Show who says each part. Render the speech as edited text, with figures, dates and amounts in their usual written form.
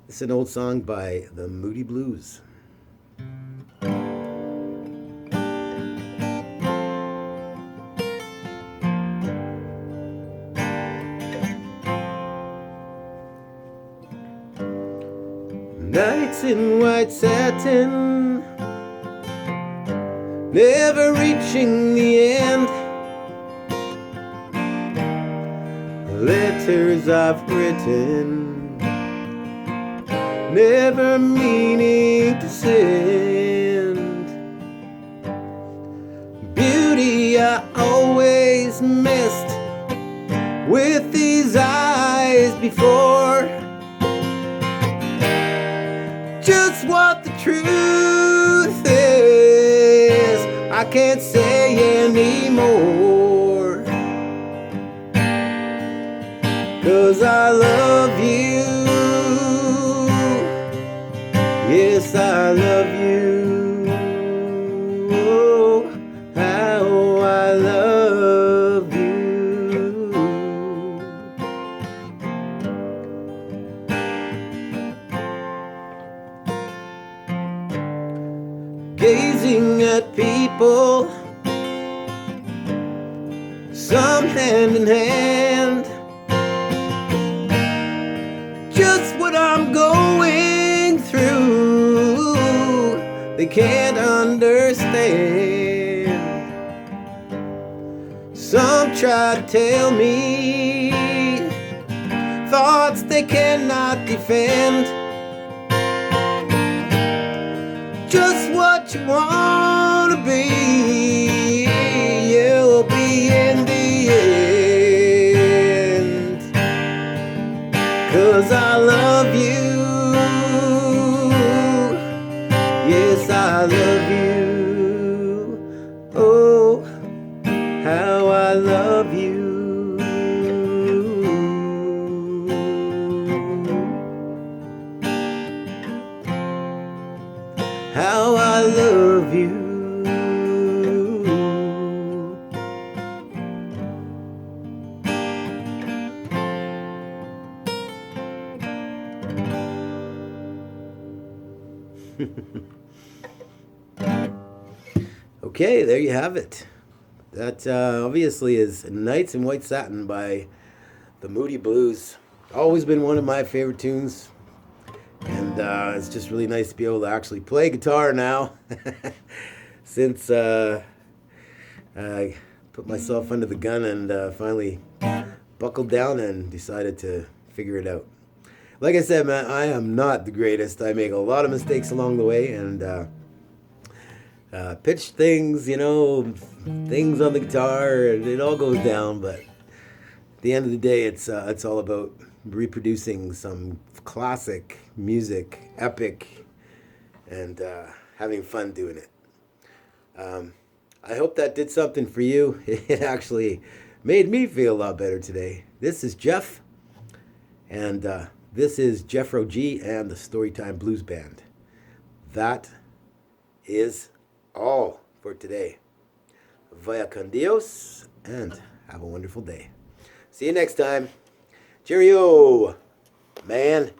Speaker 1: It's an old song by the Moody Blues. Nights in white satin, never reaching the end. Letters I've written, never meaning to send. Beauty I always missed with these eyes before. Just what the truth is, I can't say anymore. 'Cause I love you, yes I love you. Oh, how I love you. Gazing at people, some hand in hand. Just what I'm going through, they can't understand. Some try to tell me thoughts they cannot defend. Just what you want to be, you'll be in the end. 'Cause I love you, yes I love you. Oh, how I love you. How I love you. Okay, there you have it. That obviously is Nights in White Satin by the Moody Blues. Always been one of my favorite tunes. And it's just really nice to be able to actually play guitar now. Since I put myself under the gun and finally buckled down and decided to figure it out. Like I said, man, I am not the greatest. I make a lot of mistakes along the way and pitch things, things on the guitar, and it all goes down. But at the end of the day, it's all about reproducing some classic music, epic, and having fun doing it. I hope that did something for you. It actually made me feel a lot better today. This is Jeff, and this is Jeffro G and the Storytime Blues Band. That is all for today. Vaya con Dios, and have a wonderful day. See you next time. Cheerio, man.